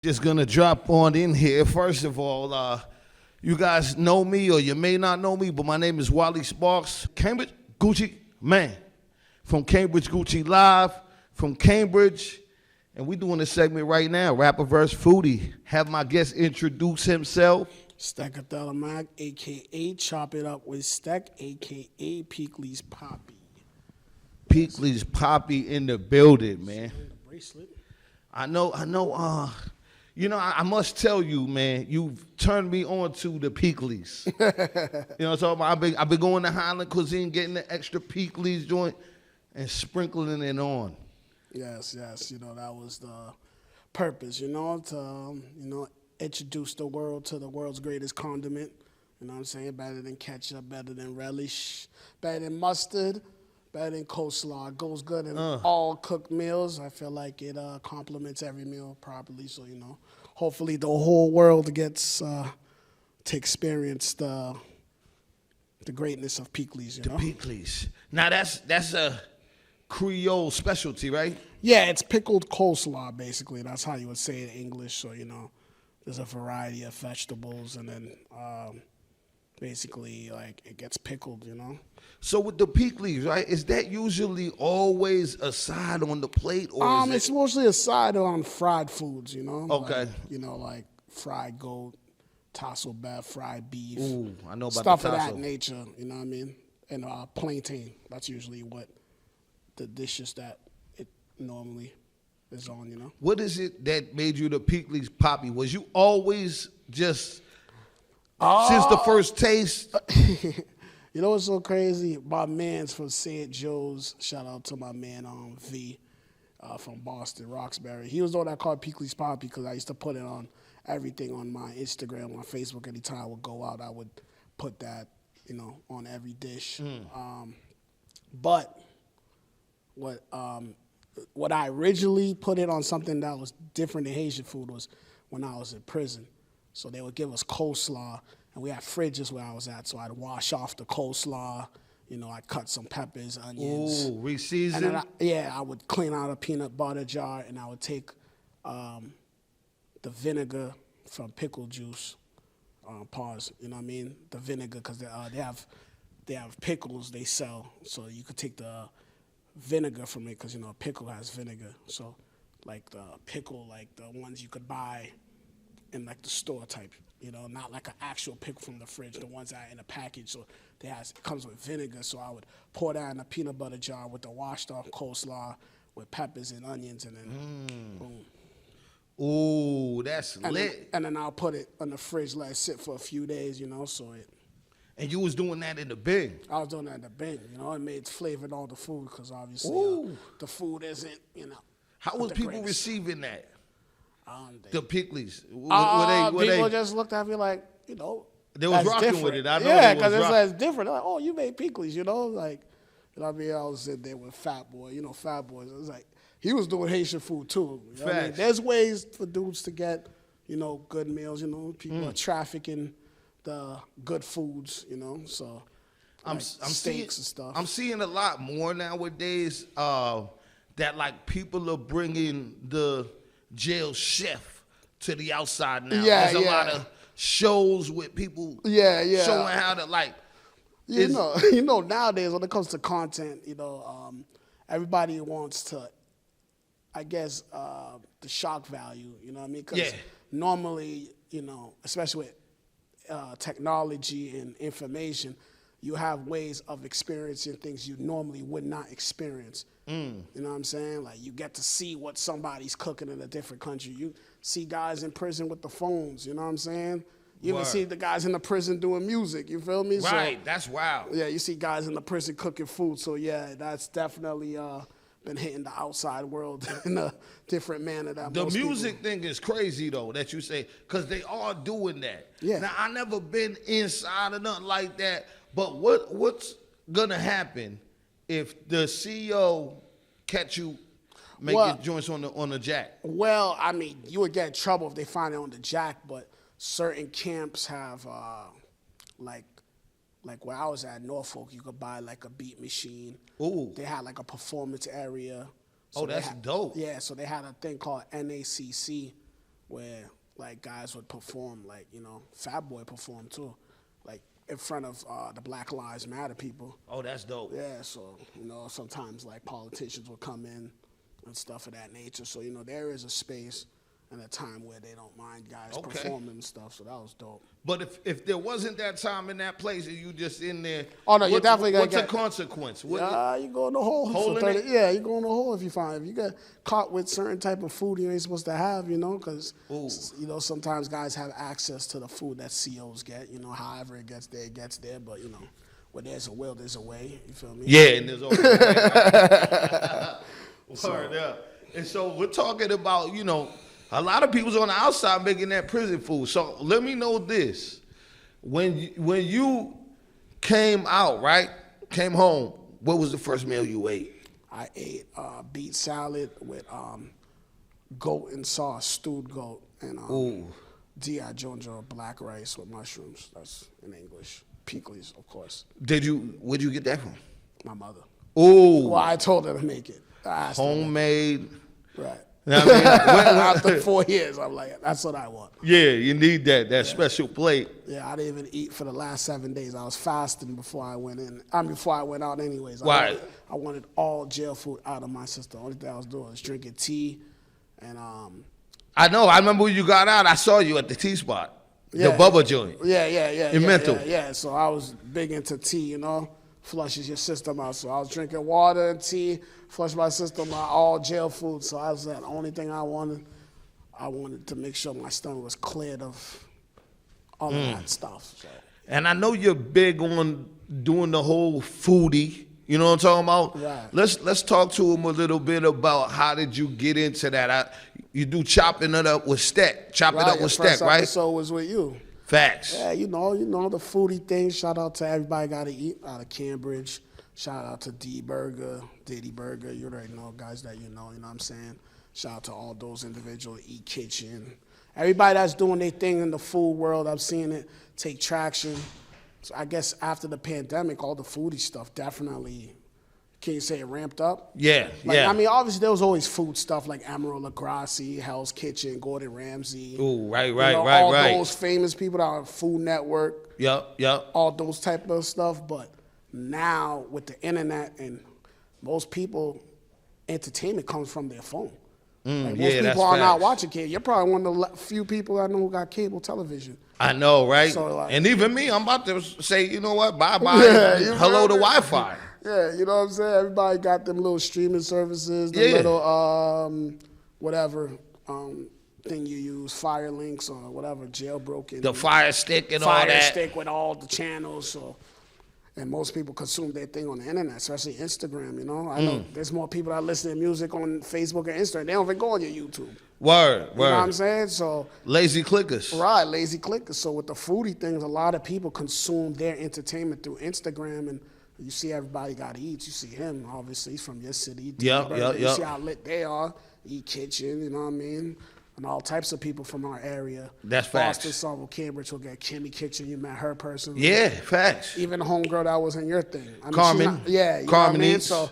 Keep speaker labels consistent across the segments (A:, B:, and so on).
A: Just gonna drop on in here. First of all, you guys know me or you may not know me, but my name is Wally Sparks, Cambridge Gucci man, from Cambridge Gucci Live, from Cambridge, and we doing a segment right now, Rapper vs. Foodie. Have my guest introduce himself.
B: Stackatella Mag, a.k.a. Chop It Up with Stack, a.k.a. PIKLIZ PAPI.
A: PIKLIZ PAPI in the building, man.
B: The bracelet.
A: I know, I must tell you, man, you've turned me on to the PIKLIZ. You know what I'm talking about? I've been going to Highland Cuisine, getting the extra PIKLIZ joint and sprinkling it on.
B: Yes, that was the purpose, to, introduce the world to the world's greatest condiment. You know what I'm saying? Better than ketchup, better than relish, better than mustard, better than coleslaw. It goes good in all cooked meals. I feel like it complements every meal properly. So, hopefully the whole world gets to experience the greatness of PIKLIZ,
A: The PIKLIZ. Now, that's a Creole specialty, right?
B: Yeah, it's pickled coleslaw, basically. That's how you would say it in English. So, there's a variety of vegetables, and then basically, like, it gets pickled,
A: So with the PIKLIZ, right, is that usually always a side on the plate? Or
B: it's mostly a side on fried foods,
A: Okay.
B: Like fried goat, tassel bat, fried beef.
A: Ooh, I know about
B: stuff
A: the
B: of
A: tassel.
B: that nature, you know what I mean? And plantain, that's usually what the dishes that it normally is on,
A: What is it that made you the PIKLIZ Papi? Was you always just, since the first taste?
B: You know what's so crazy? My man's from St. Joe's. Shout out to my man V from Boston, Roxbury. He was the one that called PIKLIZ Papi because I used to put it on everything on my Instagram, on Facebook. Anytime I would go out, I would put that, on every dish. But what I originally put it on something that was different than Haitian food was when I was in prison. So they would give us coleslaw, and we had fridges where I was at. So I'd wash off the coleslaw. I'd cut some peppers, onions.
A: Ooh, re-season?
B: And then I would clean out a peanut butter jar, and I would take the vinegar from pickle juice. Pause. You know what I mean? The vinegar, because they have pickles they sell, so you could take the vinegar from it, because a pickle has vinegar. So like the pickle, like the ones you could buy in like the store type, not like an actual pickle from the fridge, the ones that are in a package. So it comes with vinegar. So I would pour that in a peanut butter jar with the washed off coleslaw with peppers and onions, and then boom.
A: Ooh, that's lit.
B: And then I'll put it in the fridge, let it sit for a few days, so it.
A: And you was doing that in the bin?
B: I was doing that in the bin, it made flavored all the food, because obviously the food isn't,
A: How was people
B: greatest.
A: receiving that? The PIKLIZ?
B: People just looked at me like,
A: They was
B: that's
A: rocking
B: different.
A: with it. I know
B: yeah,
A: because
B: it's different. They're like, oh, you made PIKLIZ, like, I mean, I was sitting there with Fat Boy, Fat Boy. It was like, he was doing Haitian food too. You know what I mean? There's ways for dudes to get, good meals. People are trafficking the good foods. So
A: I'm
B: steaks
A: seeing,
B: and stuff.
A: I'm seeing a lot more nowadays that like people are bringing the jail chef to the outside now.
B: Yeah,
A: There's a lot of shows with people
B: yeah.
A: showing how to like.
B: Nowadays when it comes to content, everybody wants to, I guess, the shock value. You know what I mean? Because normally, especially with technology and information, you have ways of experiencing things you normally would not experience. You know what I'm saying? Like, you get to see what somebody's cooking in a different country. You see guys in prison with the phones, you know what I'm saying? You even see the guys in the prison doing music, you feel me?
A: Right,
B: So,
A: that's wild.
B: yeah, you see guys in the prison cooking food. So, yeah, that's definitely been hitting the outside world in a different manner.
A: The music thing is crazy, though, that you say, because they are doing that.
B: Yeah.
A: Now, I never been inside or nothing like that, but what's going to happen if the CEO catch you making joints on the jack?
B: Well, I mean, you would get in trouble if they find it on the jack, but certain camps have, like where I was at Norfolk, you could buy like a beat machine.
A: Ooh.
B: They had like a performance area.
A: So that's dope.
B: Yeah, so they had a thing called NACC, where like guys would perform, like, you know, Fat Boy performed too, like in front of the Black Lives Matter people.
A: Oh, that's dope.
B: Yeah, so, you know, sometimes like politicians will come in and stuff of that nature. So, you know, there is a space and a time where they don't mind guys performing and stuff. So that was dope.
A: But if there wasn't that time in that place and you just in there,
B: oh no, you definitely gotta
A: what's the consequence?
B: You go in the hole for 30. Yeah, you go in the hole if you get caught with certain type of food you ain't supposed to have, you know, because you know sometimes guys have access to the food that COs get, you know, however it gets there, but you know, where there's a will, there's a way. You feel me?
A: Yeah, and there's always a way. Word up. And so we're talking about, you know, a lot of people's on the outside making that prison food. So let me know this. When you came out, right, came home, what was the first meal you ate?
B: I ate beet salad with goat and sauce, stewed goat, and D.I. Jones black rice with mushrooms. That's in English. PIKLIZ, of course.
A: Where'd you get that from?
B: My mother.
A: Ooh.
B: Well, I told her to make it.
A: Homemade.
B: Right.
A: You know what I mean?
B: After 4 years, I'm like, that's what I want.
A: Yeah, you need that special plate.
B: Yeah, I didn't even eat for the last 7 days. I was fasting before I went in. Before I went out anyways.
A: Why?
B: I wanted all jail food out of my system. The only thing I was doing was drinking tea and
A: I know. I remember when you got out, I saw you at the tea spot. The Bubba joint.
B: Yeah.
A: In Mental.
B: Yeah, so I was big into tea, you know. Flushes your system out. So I was drinking water and tea, flush my system out, all jail food. So I was the only thing I wanted. I wanted to make sure my stomach was cleared of all of that stuff. So.
A: And I know you're big on doing the whole foodie. You know what I'm talking about?
B: Right.
A: Let's talk to him a little bit about how did you get into that. You do chopping it up with Stack. Chopping it up with Stack, right?
B: So was with you.
A: Facts.
B: Yeah, you know the foodie thing. Shout out to Everybody Gotta Eat out of Cambridge. Shout out to D Burger, Diddy Burger. You already know guys that you know what I'm saying? Shout out to all those individuals, Eat Kitchen. Everybody that's doing their thing in the food world, I'm seeing it take traction. So I guess after the pandemic, all the foodie stuff definitely, can you say it ramped up?
A: Yeah,
B: I mean, obviously there was always food stuff like Emeril Lagasse, Hell's Kitchen, Gordon Ramsay.
A: Ooh, right.
B: All those famous people that are on Food Network.
A: Yep.
B: All those type of stuff. But now with the internet and most people, entertainment comes from their phone. Like most people are not watching cable. You're probably one of the few people I know who got cable television.
A: I know, right?
B: So, like,
A: and even me, I'm about to say, you know what? Bye-bye. Hello to Wi-Fi.
B: Yeah, you know what I'm saying? Everybody got them little streaming services, the little whatever thing you use, Fire Links or whatever, jailbroken.
A: The Fire Stick and all that.
B: Fire Stick with all the channels. So, and most people consume their thing on the internet, especially Instagram, you know? I know there's more people that listen to music on Facebook and Instagram. They don't even go on your YouTube.
A: Word.
B: You know what I'm saying? So
A: lazy clickers.
B: Right, lazy clickers. So with the foodie things, a lot of people consume their entertainment through Instagram, and you see Everybody Gotta Eat. You see him, obviously, he's from your city.
A: Yep.
B: You see how lit they are. Eat Kitchen, you know what I mean? And all types of people from our area.
A: That's facts.
B: Boston, Summer, Cambridge will get Kimmy Kitchen. You met her personally.
A: Yeah, facts.
B: Even the homegirl that was in your thing. I mean,
A: Carmen.
B: You know what I mean? So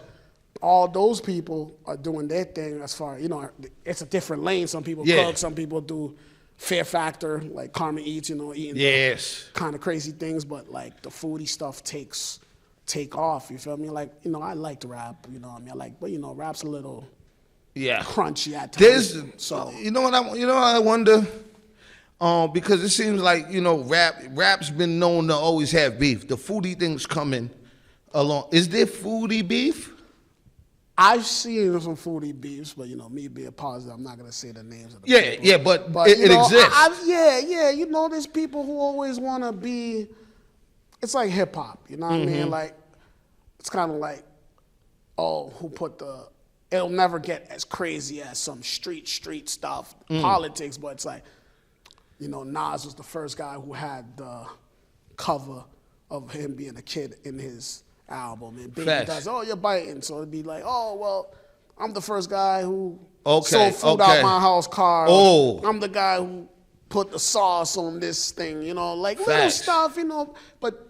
B: all those people are doing their thing as far, you know, it's a different lane. Some people cook, some people do Fear Factor, like Carmen Eats, you know, eating kind of crazy things, but like the foodie stuff take off, you feel me? Like, you know, I like to rap, you know what I mean? But you know, rap's a little crunchy at times. So
A: you know what I wonder? Because it seems like, you know, rap's been known to always have beef. The foodie thing's coming along. Is there foodie beef?
B: I've seen some foodie beefs, but you know, me being positive, I'm not gonna say the names of the people.
A: Yeah, but it exists.
B: You know, there's people who always wanna be. It's like hip hop, you know what I mean? Like, it's kind of like, who put the? It'll never get as crazy as some street stuff, politics, but it's like, you know, Nas was the first guy who had the cover of him being a kid in his album, and Biggie does, you're biting, so it'd be like, well, I'm the first guy who sold food out my house car. I'm the guy who put the sauce on this thing, you know, like little stuff, you know, but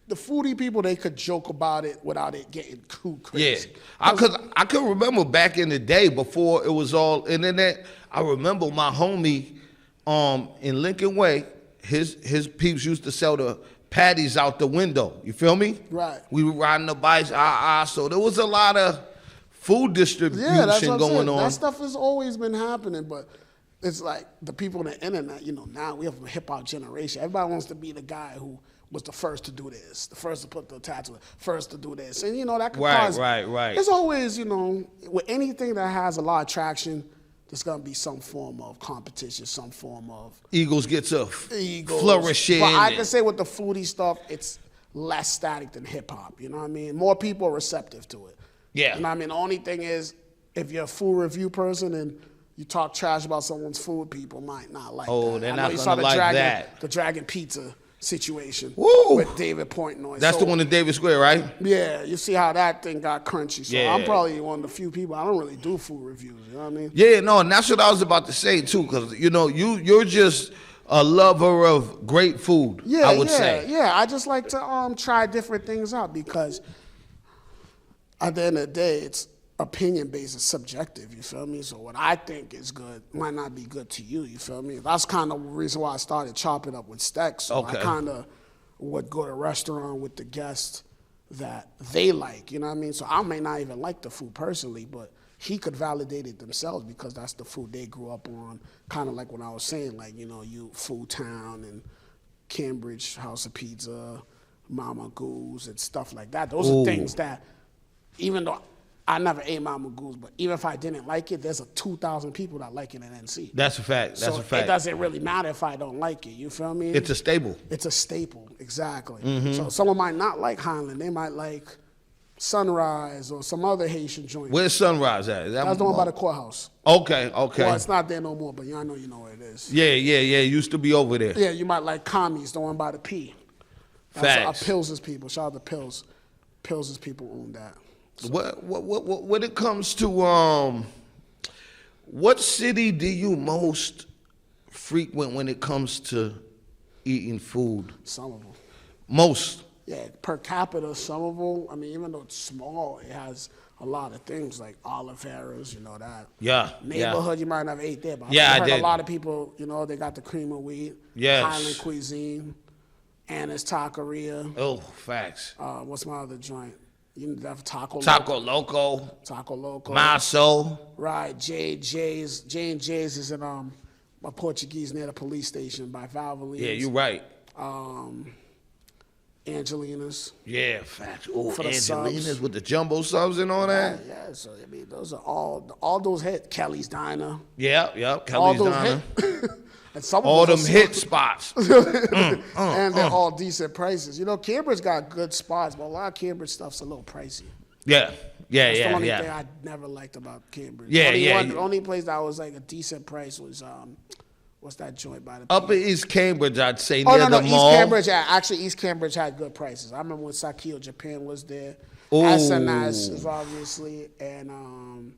B: the foodie people, they could joke about it without it getting too crazy.
A: Yeah, I could remember back in the day before it was all internet. I remember my homie in Lincoln Way, his peeps used to sell the patties out the window. You feel me?
B: Right.
A: We were riding the bikes, so there was a lot of food distribution
B: That's what I'm
A: going
B: saying.
A: on.
B: That stuff has always been happening, but it's like the people on the internet, you know, now we have a hip hop generation. Everybody wants to be the guy who was the first to do this, the first to put the tattoo, first to do this. And, you know, that could cause...
A: Right.
B: There's always, you know, with anything that has a lot of traction, there's going to be some form of competition, some form of...
A: Egos get to
B: Egos.
A: flourishing.
B: But I can say with the foodie stuff, it's less static than hip hop. You know what I mean? More people are receptive to it.
A: Yeah.
B: You know what I mean? The only thing is, if you're a food review person and you talk trash about someone's food, people might not like that.
A: Oh, they're
B: I
A: not
B: know you saw
A: gonna like that.
B: The Dragon Pizza situation
A: Woo!
B: with David Portnoy.
A: That's the one in David Square, right?
B: Yeah, you see how that thing got crunchy. So
A: Yeah.
B: I'm probably one of the few people, I don't really do food reviews, you know what I mean?
A: Yeah, no, and that's what I was about to say too, because you know, you're just a lover of great food. I would say.
B: Yeah, I just like to try different things out because at the end of the day, it's opinion based, it's subjective, you feel me? So what I think is good might not be good to you, you feel me? That's kind of the reason why I started chopping up with Steaks. So
A: Okay.
B: I kind of would go to a restaurant with the guests that they like, you know what I mean? So I may not even like the food personally, but he could validate it themselves because that's the food they grew up on. Kind of like when I was saying, like, you know, you Food Town and Cambridge House of Pizza, Mama Goose and stuff like that. Those are things that, even though I never ate Mama Goose, but even if I didn't like it, there's 2,000 people that like it in NC.
A: That's a fact. That's
B: so
A: a fact.
B: it doesn't really matter if I don't like it. You feel me?
A: It's a staple.
B: It's a staple, exactly. So someone might not like Highland. They might like Sunrise or some other Haitian joint.
A: Where's Sunrise at? Is that
B: That's the one by the courthouse.
A: Okay.
B: Well, it's not there no more, but I know you know where it is.
A: Yeah. It used to be over there.
B: Yeah, you might like Commies, the one by the P.
A: Facts.
B: Pills's people. Shout out to Pills. Pills's people own that. So.
A: When it comes to what city do you most frequent when it comes to eating food?
B: Some of them.
A: Most.
B: Yeah, per capita, some of them. I mean, even though it's small, it has a lot of things like Oliveira's, you know that.
A: Yeah.
B: Neighborhood, you might not have ate there, but
A: Yeah,
B: I
A: I
B: heard
A: did.
B: a lot of people, you know, they got the cream of wheat.
A: Yes.
B: Highland cuisine, Anna's Taqueria.
A: Oh, facts.
B: What's my other joint? You have Taco
A: Loco.
B: Taco Loco.
A: Maso.
B: Right, J&J's is in a Portuguese near the police station by Valvoline.
A: Yeah, you're right.
B: Angelina's.
A: Yeah, facts. Oh,
B: For the
A: Angelina's
B: subs.
A: with the jumbo subs and all that.
B: Yeah, so I mean, those are all those hits. Kelly's Diner.
A: Yeah.
B: All
A: Kelly's
B: those
A: Diner.
B: hit. And some of
A: All them
B: those are
A: hit spots.
B: and they're all decent prices. You know, Cambridge got good spots, but a lot of Cambridge stuff's a little pricey.
A: Yeah.
B: That's the only thing I never liked about Cambridge. The only place that was like a decent price was what's that joint by the
A: Up in East Cambridge, I'd say
B: Oh
A: near
B: no,
A: the
B: East
A: mall.
B: Cambridge. Actually, East Cambridge had good prices. I remember when Sakio Japan was there.
A: Ooh.
B: SNS is obviously, and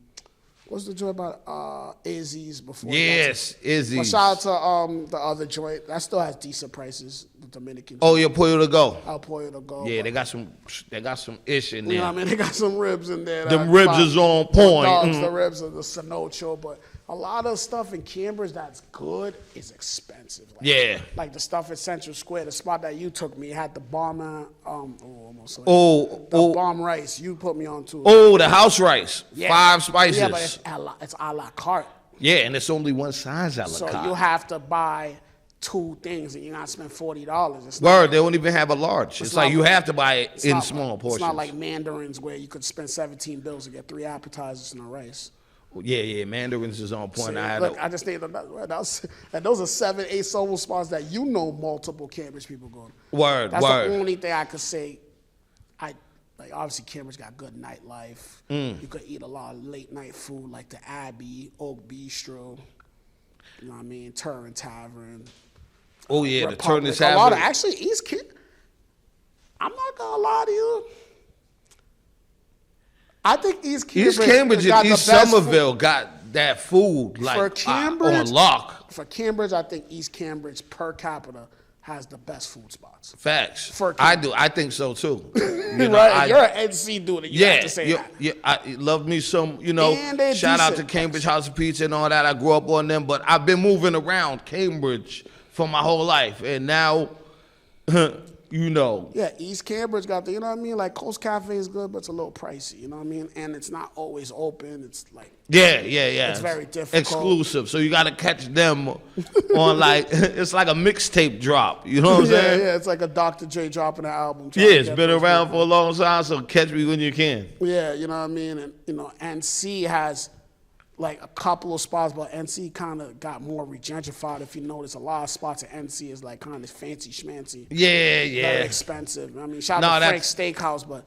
B: what's the joint about Izzy's before?
A: Yes,
B: But
A: Izzy's.
B: shout out to the other joint that still has decent prices. The Dominican.
A: Oh, your Pollo to go.
B: El Pollo to go.
A: Yeah,
B: but,
A: they got some ish in there.
B: you know what I mean? They got some ribs in there.
A: Them ribs is on point.
B: Dogs, the ribs of the Sanocho, but a lot of stuff in Cambridge that's good is expensive. Like,
A: Yeah.
B: Like the stuff at Central Square, the spot that you took me had the bomb, almost like
A: Oh,
B: bomb rice. You put me on to.
A: Oh, the house rice.
B: Yeah.
A: 5 spices.
B: Yeah, but it's a la carte.
A: Yeah, and it's only one size a la
B: So
A: carte.
B: you have to buy 2 things and you're not spend $40. It's
A: Word, they don't even have a large. It's like
B: not-
A: you have to buy it in
B: not
A: small
B: like,
A: portions.
B: It's not like Mandarins where you could spend 17 bills to get 3 appetizers and a rice.
A: Yeah, Mandarins is on point.
B: See,
A: I had
B: look, I just need to and those are 7, 8 soul spots that you know multiple Cambridge people go to.
A: Word.
B: That's the only thing I could say. Like obviously Cambridge got good nightlife. You could eat a lot of late night food like the Abbey, Oak Bistro. You know what I mean? Turin Tavern.
A: Oh yeah, the turn is
B: A lot of
A: happening.
B: actually East Kid. I'm not gonna lie to you. I think East
A: Cambridge
B: got
A: and
B: the
A: East
B: best
A: Somerville got that food like
B: For Cambridge,
A: on lock.
B: For Cambridge, I think East Cambridge per capita has the best food spots.
A: Facts.
B: For
A: I do. I think so too. You know,
B: Right? You're an NC dude. You have to say that.
A: Yeah, I love me some, you know,
B: And they're
A: shout out to
B: decent.
A: Cambridge House of Pizza and all that. I grew up on them, but I've been moving around Cambridge for my whole life. And now, you know.
B: Yeah, East Cambridge got the, you know what I mean? Like Coast Cafe is good, but it's a little pricey, you know what I mean? And it's not always open. It's like,
A: Yeah.
B: It's very difficult.
A: Exclusive. So you got to catch them on like, it's like a mixtape drop. You know what I'm saying?
B: Yeah, it's like a Dr. J dropping an album.
A: Yeah, it's been around for a long time, so catch me when you can.
B: Yeah, you know what I mean? And, you know, NC has like a couple of spots, but NC kind of got more regentrified. If you notice, a lot of spots at NC is like kind of fancy schmancy.
A: Yeah.
B: Very expensive. I mean, shout out to Frank's Steakhouse, but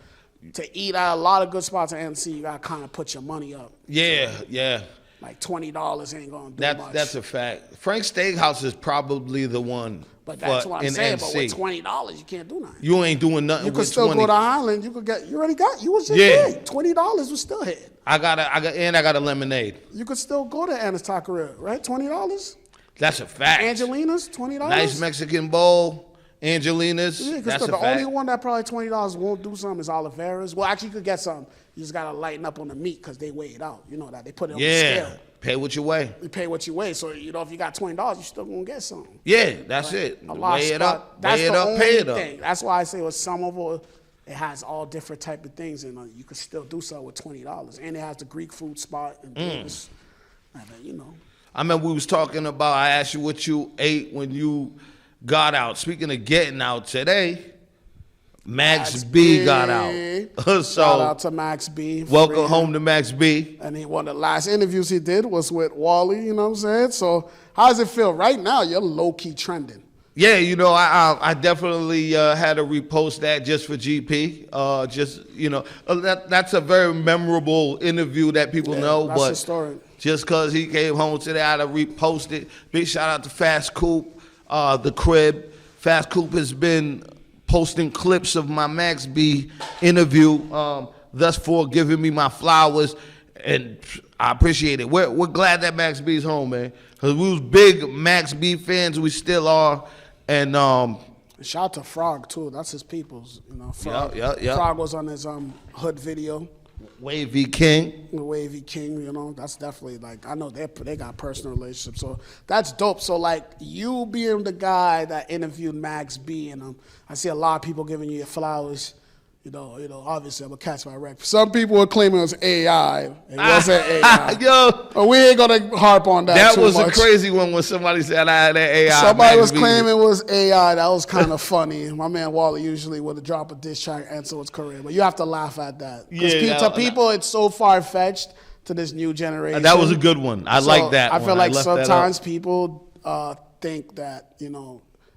B: to eat at a lot of good spots at NC, you got to kind of put your money up.
A: Yeah.
B: Like $20 ain't going to do much.
A: That's a fact. Frank's Steakhouse is probably the one.
B: But that's what I'm saying.
A: NC.
B: But with $20, you can't do nothing.
A: You ain't doing nothing.
B: You could
A: with
B: still
A: 20.
B: go to Highland. You could get. You already got. You was just
A: Yeah.
B: there. $20 was still hitting.
A: I got a lemonade.
B: You could still go to Anna's Taqueria, right? $20.
A: That's a fact.
B: Angelina's, $20.
A: Nice Mexican bowl. Angelina's.
B: Yeah,
A: that's
B: because
A: a
B: the
A: fact.
B: only one that probably $20 won't do something is Oliveira's. Well, actually, you could get some. You just gotta lighten up on the meat because they weigh it out. You know that they put it on the scale.
A: Pay what you weigh.
B: You pay what you weigh. So you know if you got $20, you still gonna get something.
A: Yeah, that's it.
B: A lot
A: Weigh
B: of
A: it up.
B: That's
A: Weigh it
B: the
A: up.
B: only
A: Pay it up.
B: thing. That's why I say with some of it has all different type of things, and you could still do so with $20. And it has the Greek food spot and Davis. And you know.
A: I remember we was talking about. I asked you what you ate when you got out. Speaking of getting out today, Max B got out. So
B: shout out to Max B.
A: Welcome home to Max B.
B: And one of the last interviews he did was with WALLY, you know what I'm saying? So how does it feel? Right now, you're low-key trending.
A: Yeah, you know, I definitely had to repost that just for GP. Just, you know, that's a very memorable interview that people know.
B: That's
A: but
B: historic.
A: Just because he came home today, I had to repost it. Big shout out to Fast Coop, the crib. Fast Coop has been posting clips of my Max B interview, thus for giving me my flowers, and I appreciate it. We're glad that Max B's home, man, because we was big Max B fans. We still are, and
B: shout out to Frog too. That's his people's, you know. Frog,
A: Yeah.
B: Frog was on his hood video.
A: Wavy King.
B: The Wavy King, you know, that's definitely like, I know they got personal relationships, so that's dope. So like you being the guy that interviewed Max B, and I see a lot of people giving you your flowers. You know, obviously I'm gonna catch my wreck. Some people were claiming it was AI. It wasn't AI.
A: Yo,
B: But we ain't gonna harp on that.
A: that
B: too
A: was
B: much.
A: a crazy one when somebody said I had that AI.
B: Somebody
A: Max
B: was
A: B.
B: claiming it was AI. That was kind of funny. My man Wally usually would drop a diss track and so his career, but you have to laugh at that. Because to people, it's so far fetched to this new generation.
A: That was a good one. I like that.
B: I feel
A: one.
B: like
A: left that
B: sometimes
A: up.
B: people think that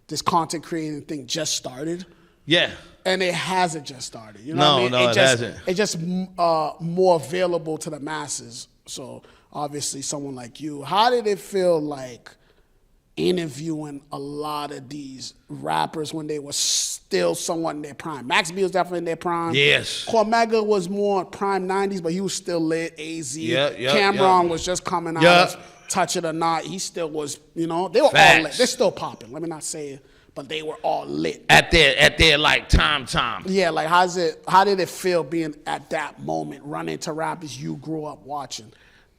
B: this content creating thing just started.
A: Yeah.
B: And it hasn't just started. You know what I mean?
A: No, it hasn't.
B: It's just more available to the masses. So obviously someone like you, how did it feel like interviewing a lot of these rappers when they were still somewhat in their prime? Max B was definitely in their prime.
A: Yes.
B: Cormega was more prime 90s, but he was still lit. AZ.
A: Yeah,
B: Cameron was just coming out of Touch It or Not. He still was, they were all lit. They're still popping. Let me not say it. But they were all lit
A: at their like time.
B: Yeah, like how did it feel being at that moment, running to rappers you grew up watching?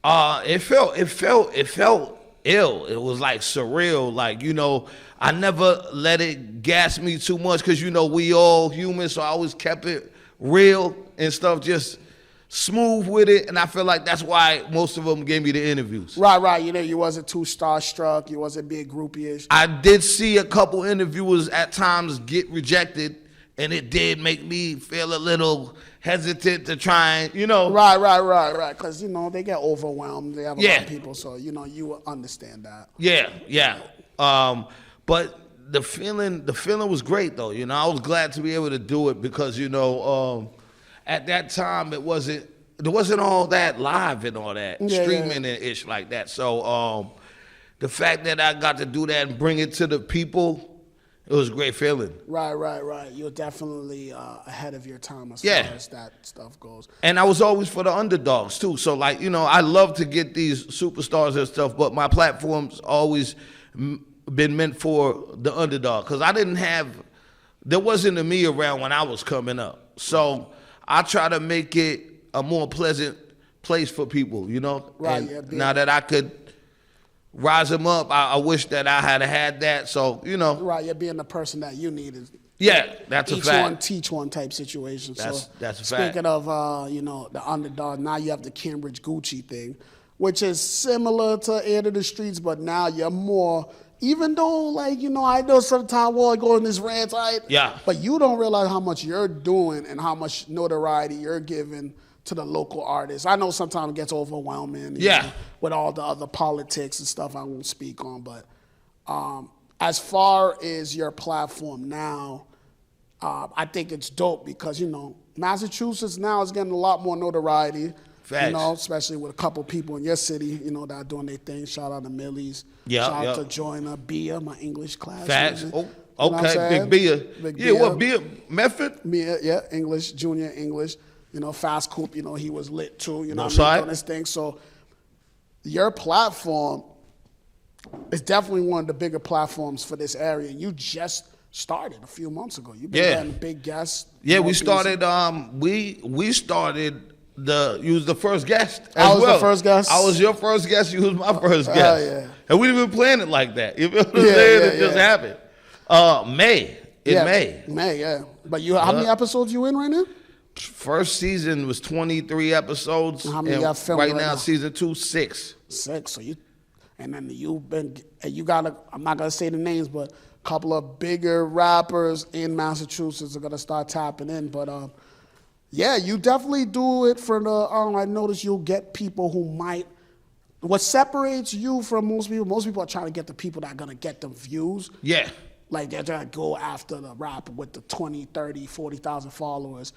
A: It felt ill. It was like surreal. Like, I never let it gas me too much because we all human, so I always kept it real and stuff, just smooth with it, and I feel like that's why most of them gave me the interviews.
B: Right. You wasn't too starstruck. You wasn't being groupie-ish.
A: I did see a couple interviewers at times get rejected, and it did make me feel a little hesitant to try and,
B: Right. Because, they get overwhelmed. They have a lot of people, so, you will understand that.
A: Yeah. But the feeling was great, though. I was glad to be able to do it because, at that time, there wasn't all that live and all that streaming and ish like that. So the fact that I got to do that and bring it to the people, it was a great feeling.
B: Right. You're definitely ahead of your time as far as that stuff goes.
A: And I was always for the underdogs too. So like, I love to get these superstars and stuff, but my platform's always been meant for the underdog because there wasn't a me around when I was coming up. So I try to make it a more pleasant place for people, you know?
B: Right.
A: And
B: Yeah,
A: now that I could rise them up, I wish that I had that. So, you know.
B: Right, you're being the person that you needed.
A: Yeah, that's a fact.
B: Each one, teach one type situation.
A: That's a fact.
B: Speaking of, you know, the underdog, now you have the Cambridge Gucci thing, which is similar to Air to the Streets, but now you're more, even though, like, you know, I know sometimes I go in this rant, right?
A: Yeah.
B: But you don't realize how much you're doing and how much notoriety you're giving to the local artists. I know sometimes it gets overwhelming. You know, with all the other politics and stuff I won't speak on, but as far as your platform now, I think it's dope because, you know, Massachusetts now is getting a lot more notoriety.
A: Facts.
B: You know, especially with a couple people in your city, you know, that are doing their thing. Shout out to Millie's.
A: Yeah,
B: Shout out to Joyner, Bia, my English class.
A: Facts.
B: You
A: Oh,
B: know
A: okay, Big Bia.
B: Big
A: Yeah,
B: Bia.
A: what, Bia? Method?
B: Mia, yeah, English, junior English. You know, Fast Coop, you know, he was lit too. You know,
A: side.
B: doing this thing. So your platform is definitely one of the bigger platforms for this area. You just started a few months ago. You've been getting big guests.
A: Yeah, we started. We started. You was the first guest.
B: I was the first guest.
A: I was your first guest. You was my first guest.
B: Yeah.
A: And we didn't even plan it like that. You know what I'm saying? It just happened. May.
B: May, yeah. But how many episodes you in right now?
A: First season was 23 episodes.
B: How many got filmed
A: right now? Season 2, 6.
B: 6. So and then you got I'm not gonna say the names, but a couple of bigger rappers in Massachusetts are gonna start tapping in. But yeah, you definitely do it for the. I notice you'll get people who might. What separates you from most people are trying to get the people that are gonna get the views.
A: Yeah.
B: Like they're trying to go after the rapper with the 20, 30, 40,000 followers.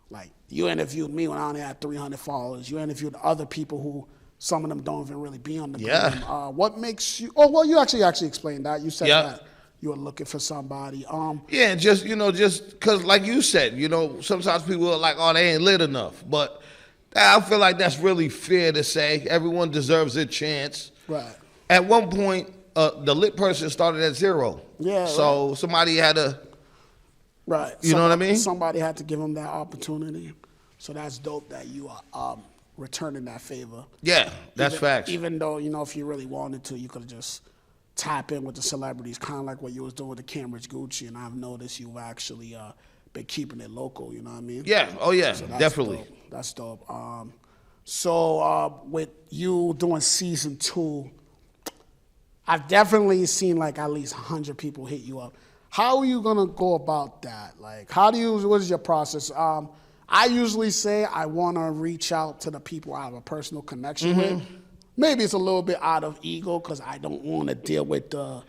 B: Like you interviewed me when I only had 300 followers. You interviewed other people who some of them don't even really be on the gram. What makes you? Oh well, you actually explained that. You said that you were looking for somebody.
A: Yeah, just because like you said, you know, sometimes people are like, oh, they ain't lit enough, but I feel like that's really fair to say. Everyone deserves a chance.
B: Right.
A: At one point, the lit person started at 0.
B: Yeah.
A: So somebody had to.
B: Right.
A: You know what I mean?
B: Somebody had to give them that opportunity. So that's dope that you are returning that favor.
A: Yeah, that's facts.
B: Even though, you know, if you really wanted to, you could have just tap in with the celebrities, kind of like what you was doing with the Cambridge Gucci. And I've noticed you've actually been keeping it local, you know what I mean?
A: Yeah, oh yeah,
B: So that's
A: definitely.
B: dope. That's dope. So with you doing season 2, I've definitely seen like at least 100 people hit you up. How are you gonna go about that? Like, what is your process? I usually say I wanna reach out to the people I have a personal connection with. Maybe it's a little bit out of ego because I don't want to deal with the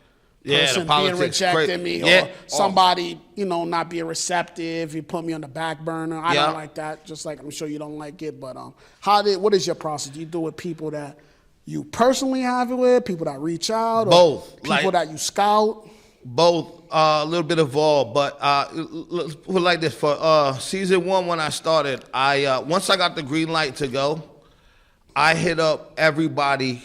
B: person being rejecting me or somebody, you know, not being receptive. You put me on the back burner. I don't like that. Just like I'm sure you don't like it. But what is your process? Do you do it with people that you personally have it with, people that reach out, or
A: both,
B: people that you scout?
A: Both, a little bit of all, but let's put it like this. For season 1, when I started, once I got the green light to go, I hit up everybody,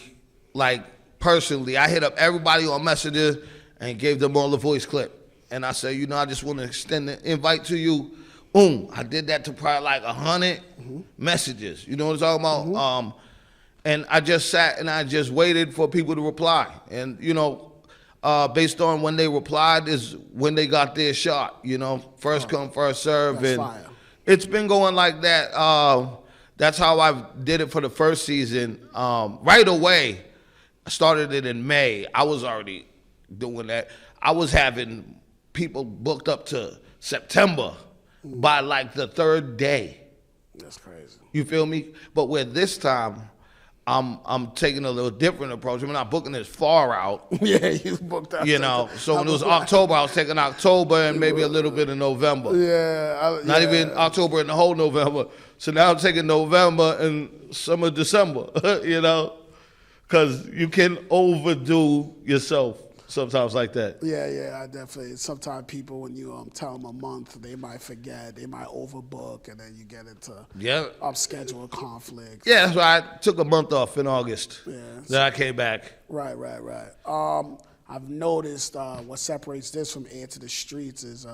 A: like personally. I hit up everybody on Messenger and gave them all a voice clip. And I said, you know, I just want to extend the invite to you. I did that to probably like 100 messages. You know what I'm talking about? And I just sat and I just waited for people to reply. And, you know, based on when they replied is when they got their shot, you know, first come, first serve.
B: That's
A: and
B: fire.
A: It's been going like that. That's how I did it for the first season. Right away, I started it in May. I was already doing that. I was having people booked up to September by like the 3rd day.
B: That's crazy.
A: You feel me? But with this time, I'm taking a little different approach. I'm not booking as far out.
B: Yeah, you booked out.
A: You know, so when it was October, I was taking October and maybe a little bit of November. Not even October and the whole November. So now I'm taking November and some of December, you know, because you can overdo yourself sometimes like that.
B: Yeah, I definitely. Sometimes people, when you tell them a month, they might forget, they might overbook, and then you get into schedule conflicts.
A: Yeah, that's why I took a month off in August.
B: Yeah.
A: Then I came back.
B: Right. I've noticed what separates this from Air to the Streets is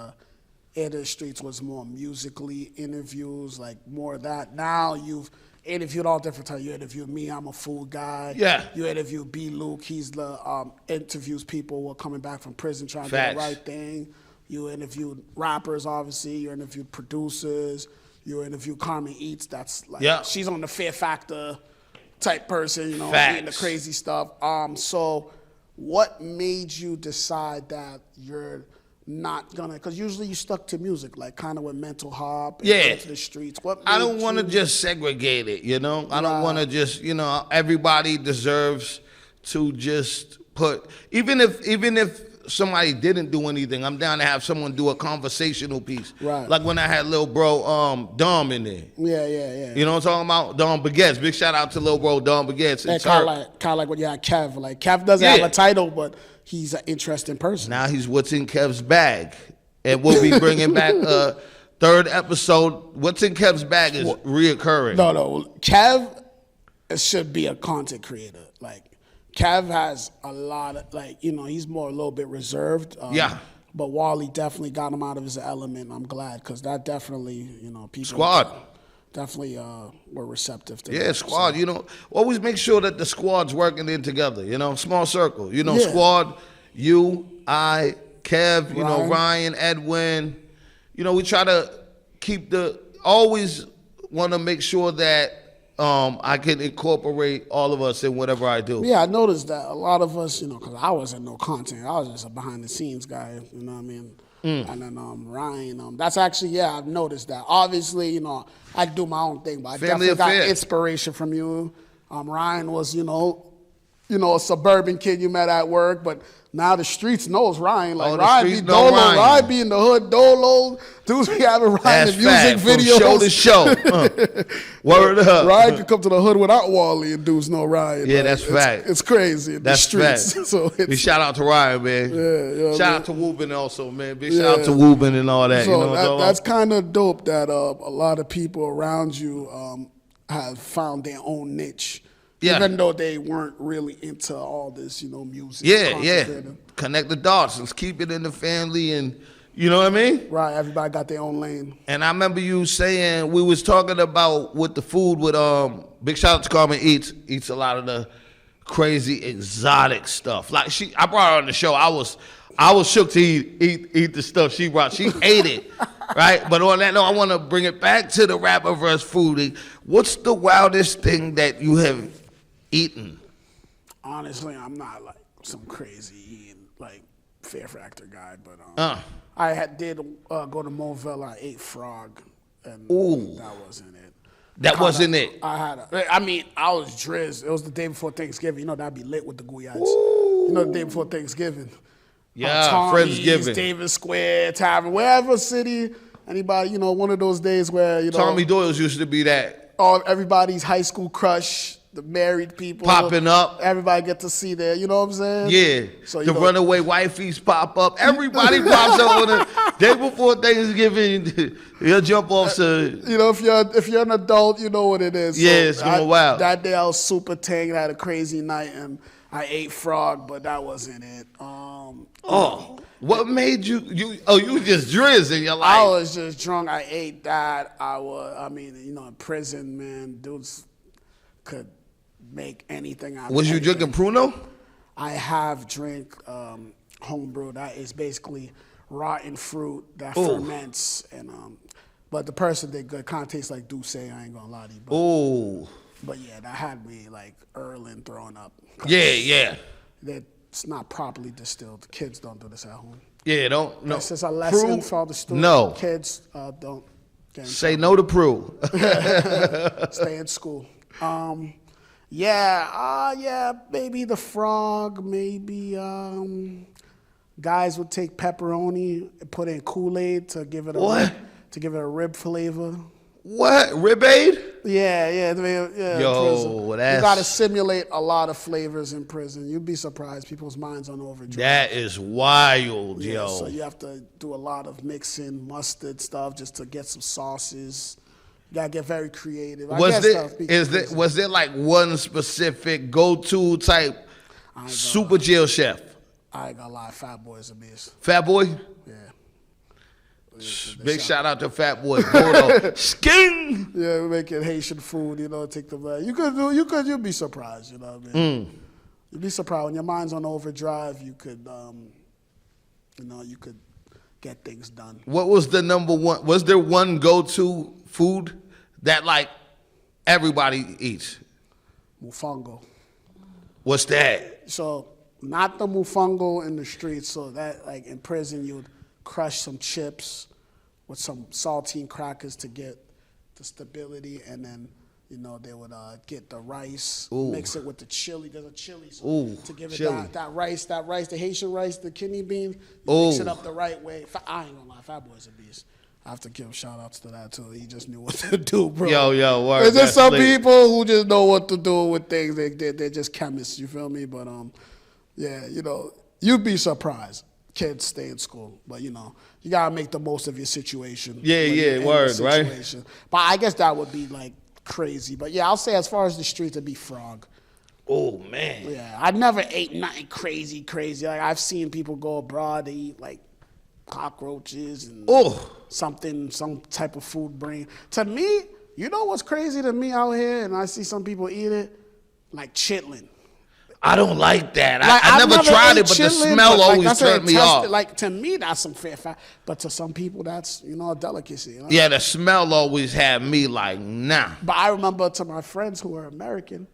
B: Air to the Streets was more musically interviews, like more of that. Now you've interviewed all different types. You interviewed me, I'm a food guy.
A: Yeah.
B: You interviewed B. Luke, he's the interviews people who are coming back from prison trying to do
A: Facts.
B: the right thing. You interviewed rappers, obviously. You interviewed producers. You interviewed Carmen Eats. That's like she's on the Fear Factor type person, you know, eating the crazy stuff. So what made you decide that you're not gonna? Because usually you stuck to music, like kind of with Mental Hop and Into the Streets. What made
A: I don't want to just segregate it, you know. I don't want to just, you know, everybody deserves to just put, even if somebody didn't do anything, I'm down to have someone do a conversational piece. Right. Like when I had little bro Dom in there.
B: Yeah.
A: You know what I'm talking about? Dom Baguettes. Big shout out to little bro Dom Baguettes.
B: It's kind of like when you had Kev. Like Kev doesn't have a title, but he's an interesting person.
A: Now he's what's in Kev's bag. And we'll be bringing back third episode. What's in Kev's bag is reoccurring.
B: No. Kev should be a content creator. Like, Kev has a lot of, like, you know, he's more a little bit reserved. But Wally definitely got him out of his element. I'm glad, because that definitely, you know, people.
A: Squad.
B: Definitely were receptive to
A: that. Squad. So. You know, always make sure that the squad's working in together, you know, small circle. You know, squad, you, I, Kev, you know, Ryan, Edwin. You know, we try to keep always want to make sure that I can incorporate all of us in whatever I do.
B: Yeah, I noticed that a lot of us, you know, because I wasn't no content. I was just a behind-the-scenes guy, you know what I mean? And then Ryan, that's actually, I've noticed that. Obviously, you know, I do my own thing, but I definitely got inspiration from you. Ryan was, you know, a suburban kid you met at work, but now the streets knows Ryan. Like, Ryan be dolo. Ryan be in the hood dolo. Dudes be having Ryan in music videos.
A: From show to show. Word up.
B: Ryan can come to the hood without Wally and dudes know Ryan.
A: Yeah, that's fact.
B: It's crazy in the streets. So
A: big shout out to Ryan, man.
B: Yeah,
A: shout out to Woobin also, man. Big shout out to Woobin and all that.
B: So
A: you know
B: that's kind of dope that a lot of people around you have found their own niche. Yeah. Even though they weren't really into all this, you know, music.
A: Yeah. Connect the dots. Let's keep it in the family, and you know what I mean?
B: Right. Everybody got their own lane.
A: And I remember you saying, we was talking about with the food with big shout out to Carmen eats a lot of the crazy exotic stuff. Like I brought her on the show. I was shook to eat the stuff she brought. She ate it. Right? But on that note, I want to bring it back to the rapper versus foodie. What's the wildest thing that you have eaten?
B: Honestly, I'm not like some crazy eating, like Fear Factor guy, but I did go to Mobile. I ate frog, and that wasn't it.
A: That wasn't it.
B: I was drizzed. It was the day before Thanksgiving. You know, that'd be lit with the Guyats. You know, the day before Thanksgiving.
A: Yeah,
B: Tommy's,
A: Friendsgiving.
B: Davis Square, Tavern, wherever city, anybody, you know, one of those days where, you know.
A: Tommy Doyle's used to be that.
B: Everybody's high school crush, the married people.
A: Popping up.
B: Everybody get to see that, you know what I'm saying?
A: Yeah. So, the runaway wifeys pop up. Everybody pops up on the day before Thanksgiving. He'll jump off to.
B: You know, if you're an adult, you know what it is.
A: Yeah, so it's going wild.
B: That day I was super tang, I had a crazy night, and I ate frog, but that wasn't it.
A: What made you was just drizzling your life?
B: I was just drunk. I ate that. You know, in prison, man, dudes could make anything out of
A: Was you drinking Pruno?
B: I have drink homebrew. That is basically rotten fruit that ferments, and but the person did good. Kind of tastes like Douce. I ain't gonna lie to you. But yeah, that had me like Erlin throwing up.
A: Yeah.
B: It's not properly distilled. The kids don't do this at home.
A: Yeah, don't. No.
B: That's just a lesson for the students.
A: No.
B: Kids don't.
A: Say no to Prue.
B: Stay in school. Maybe the frog. Maybe guys would take pepperoni and put in Kool-Aid to give it a rib flavor.
A: What? Rib-Aid?
B: Yeah.
A: Yo,
B: that's... You got to simulate a lot of flavors in prison. You'd be surprised. People's minds on overdrive.
A: That is wild, yo.
B: So you have to do a lot of mixing, mustard stuff, just to get some sauces. You got to get very creative.
A: Was there like one specific go-to type super jail chef?
B: I ain't gonna lie, Fat Boy is a beast.
A: Fat Boy?
B: Yeah.
A: Big shout out to Fat Boy. Sking!
B: Yeah, we're making Haitian food, you know, take the back. You'd be surprised, you know what I mean? You'd be surprised. When your mind's on overdrive, you could, you know, you could get things done.
A: What was the number one? Was there one go-to food that, like, everybody eats?
B: Mofongo.
A: What's that?
B: So, not the mofongo in the streets. So that, like, in prison, you'd crush some chips with some saltine crackers to get the stability, and then, you know, they would get the rice, mix it with the chili. There's a chili, so to give it that rice, the Haitian rice, the kidney beans, mix it up the right way. I ain't gonna lie, Fat Boy's a beast. I have to give shout outs to that too. He just knew what to do, bro.
A: Yo, word.
B: There's just some people who just know what to do with things. They're just chemists, you feel me? But yeah, you know, you'd be surprised. Kids stay in school, but you know, you gotta make the most of your situation.
A: Yeah, word, right?
B: But I guess that would be like crazy. But yeah, I'll say as far as the streets, it'd be frog.
A: Oh man.
B: Yeah, I never ate nothing crazy. Like I've seen people go abroad, they eat like cockroaches and some type of food brain. To me, you know what's crazy to me out here, and I see some people eat it, like chitlin.
A: I don't like that.
B: Like,
A: I never tried it, but the smell always turned me off.
B: Like to me, that's some fair fact, but to some people, that's, you know, a delicacy. You know?
A: Yeah, the smell always had me like, nah.
B: But I remember to my friends who were American,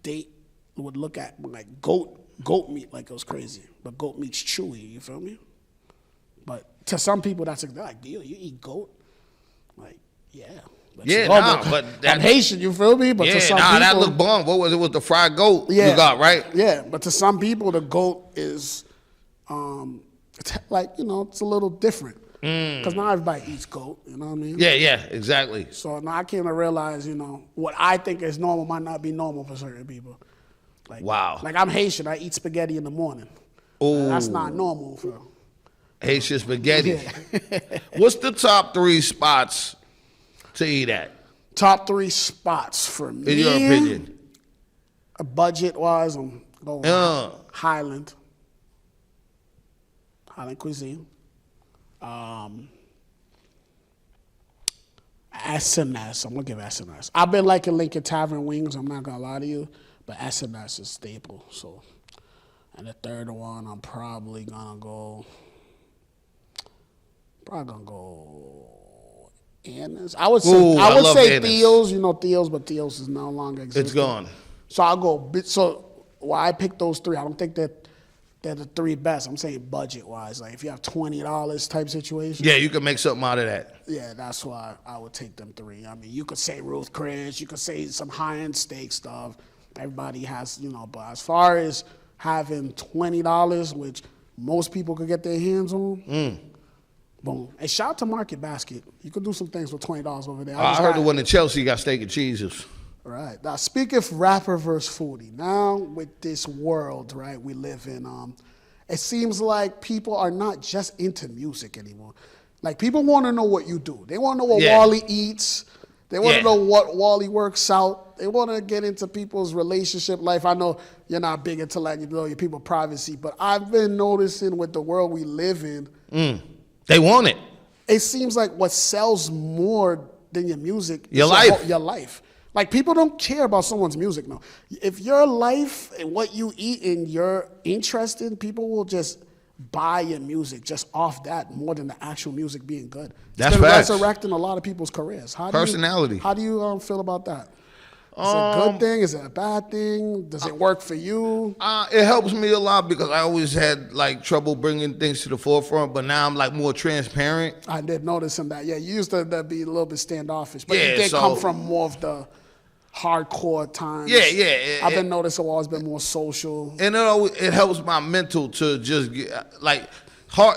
B: they would look at like goat meat like it was crazy, but goat meat's chewy. You feel me? But to some people, they're like, "Deal, you eat goat?" Like, yeah. But I'm Haitian, you feel me? But to some people,
A: that looked bomb. What was it? Was the fried goat you got, right?
B: Yeah, but to some people, the goat is, like, you know, it's a little different. Because not everybody eats goat, you know what I mean?
A: Yeah, exactly.
B: So now I came to realize, you know, what I think is normal might not be normal for certain people. Like,
A: wow.
B: Like I'm Haitian, I eat spaghetti in the morning. That's not normal for
A: Haitian spaghetti. Yeah. What's the top 3 spots to eat at?
B: Top 3 spots for me.
A: In your opinion?
B: Budget-wise, I'm going Highland cuisine. SNS. I'm gonna give SNS. I've been liking Lincoln Tavern wings. I'm not gonna lie to you, but SNS is staple. So, and the third one, I'm probably gonna go. Anna's. I would say Theo's. You know Theo's, but Theo's is no longer existing.
A: It's gone.
B: So I'll go. So why I picked those 3? I don't think that they're the 3 best. I'm saying budget-wise. Like if you have $20 type situation.
A: Yeah, you can make something out of that.
B: Yeah, that's why I would take them 3. I mean, you could say Ruth Chris. You could say some high-end steak stuff. Everybody has, you know. But as far as having $20, which most people could get their hands on. Boom. And shout out to Market Basket. You could do some things for $20 over there.
A: I heard the one in Chelsea got steak and cheeses.
B: Right. Now, speaking of rapper versus foodie, now with this world, right, we live in, it seems like people are not just into music anymore. Like, people want to know what you do. They want to know what Wally eats. They want to know what Wally works out. They want to get into people's relationship life. I know you're not big into letting you know your people's privacy, but I've been noticing with the world we live in,
A: they want it.
B: It seems like what sells more than your music is your life. Like, people don't care about someone's music now. If your life and what you eat and you're interested in, people will just buy your music just off that more than the actual music being good.
A: That's facts.
B: It's been resurrecting a lot of people's careers.
A: Personality.
B: How do you feel about that? Is it a good thing? Is it a bad thing? Does it work for you?
A: It helps me a lot because I always had like trouble bringing things to the forefront, but now I'm like more transparent.
B: I did notice him that. Yeah, you used to be a little bit standoffish, but you did come from more of the hardcore times.
A: Yeah.
B: I've been noticing I've always been more social.
A: And it helps my mental to just get, like,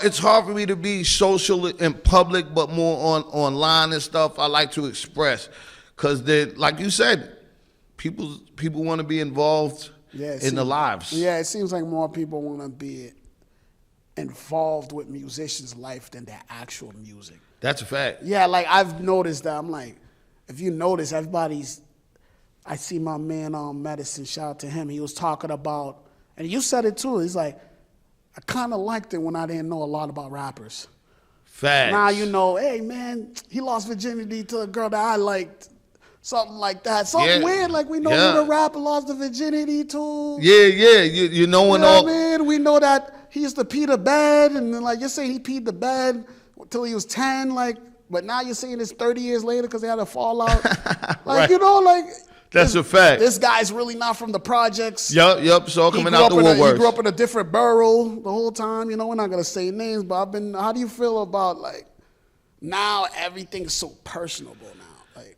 A: it's hard for me to be social in public, but more online and stuff. I like to express because, like you said, people want to be involved in the lives.
B: Yeah, it seems like more people want to be involved with musicians' life than their actual music.
A: That's a fact.
B: Yeah, like I've noticed that. I'm like, if you notice, I see my man on Medicine, shout out to him. He was talking about, and you said it too, he's like, I kind of liked it when I didn't know a lot about rappers.
A: Facts.
B: Now you know, hey man, he lost virginity to a girl that I liked. Something like that. Something weird, like we know who the rapper lost the virginity to.
A: Yeah. You know
B: what I mean? We know that he used to pee the bed, and then like you're saying he peed the bed until he was 10, like, but now you're saying it's 30 years later because they had a fallout. Like,
A: right.
B: you know, like
A: that's a fact.
B: This guy's really not from the projects.
A: Yep. So coming out the woodworks.
B: He grew up in a different borough the whole time. You know, we're not gonna say names, but how do you feel about like now everything's so personable now? Like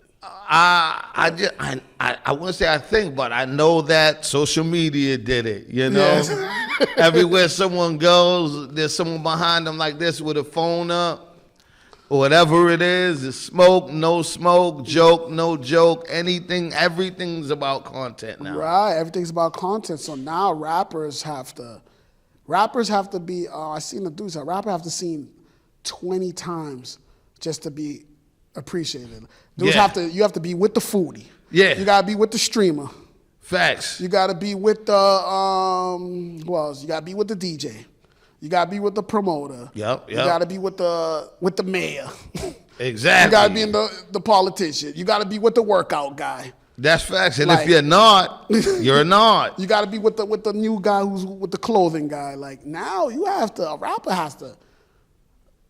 A: I wouldn't say I think, but I know that social media did it, you know?
B: Yes.
A: Everywhere someone goes, there's someone behind them like this with a phone up. Or whatever it is, it's smoke, no smoke, joke, no joke, everything's about content now.
B: Right, everything's about content. So now rappers have to be, I seen the dudes, rappers have to sing 20 times just to be appreciated. Dudes you have to be with the foodie.
A: Yeah.
B: You gotta be with the streamer.
A: Facts.
B: You gotta be with the, who else? You gotta be with the DJ. You gotta be with the promoter.
A: Yep.
B: You gotta be with the mayor.
A: Exactly.
B: You gotta be in the politician. You gotta be with the workout guy.
A: That's facts. And if you're not, you're not.
B: You gotta be with the new guy who's with the clothing guy. Like now a rapper has to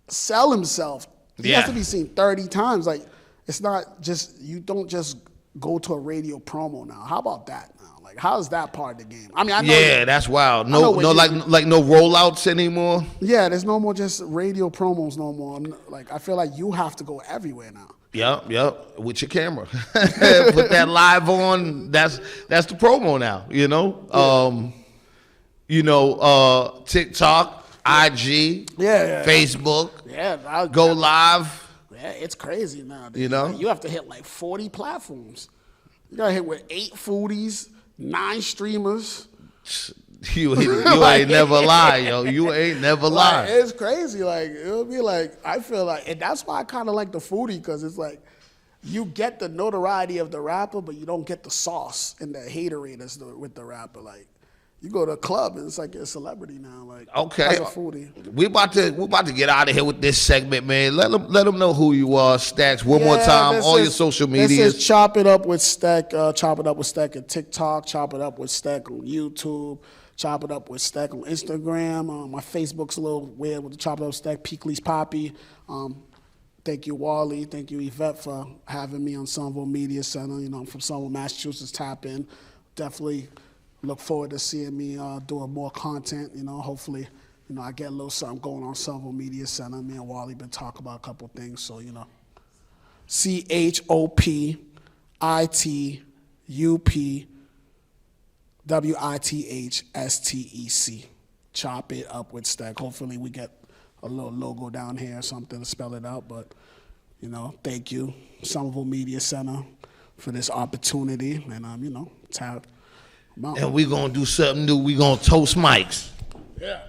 B: sell himself. He has to be seen 30 times. Like it's not just, you don't just go to a radio promo now. How about that now? Like, how's that part of the game? I mean, I know.
A: Yeah, that's wild. No, like no rollouts anymore.
B: Yeah, there's no more just radio promos no more. Like, I feel like you have to go everywhere now.
A: Yep. With your camera, put that live on. That's the promo now. You know.
B: Yeah.
A: TikTok, IG, Facebook.
B: Yeah,
A: go live.
B: Yeah, it's crazy now. Dude.
A: You know,
B: like, you have to hit like 40 platforms. You gotta hit with 8 foodies, 9 streamers.
A: You ain't never lie, yo. You ain't never lie.
B: Like, it's crazy. Like it'll be like, I feel like, and that's why I kind of like the foodie, because it's like you get the notoriety of the rapper, but you don't get the sauce and the haterators with the rapper. Like you go to a club and it's like you're a celebrity now. Like
A: okay,
B: as a foodie.
A: We about to get out of here with this segment, man. Let them know who you are, Stacks. One more time, all your social media.
B: This is Chop It Up with Stack. Chop It Up with Stack on TikTok. Chop It Up with Stack on YouTube. Chop It Up with Stack on Instagram. My Facebook's a little weird with the Chop It Up Stack. PIKLIZ PAPI. Thank you, Wally. Thank you, Yvette, for having me on Somerville Media Center. You know, I'm from Somerville, Massachusetts. Tap in. Definitely look forward to seeing me doing more content. You know, hopefully, you know, I get a little something going on Somerville Media Center. Me and Wally been talking about a couple things. So, you know, CHOPITUPWITHSTEC. Chop It Up with Stack. Hopefully we get a little logo down here or something to spell it out. But, you know, thank you, Somerville Media Center, for this opportunity. And, you know, tap.
A: And we're going to do something new. We're going to toast mics.
B: Yeah.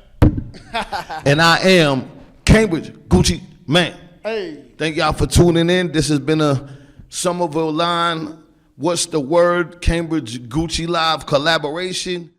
A: And I am Cambridge Gucci Man.
B: Hey.
A: Thank y'all for tuning in. This has been a Somerville Line, What's the Word, Cambridge Gucci Live collaboration.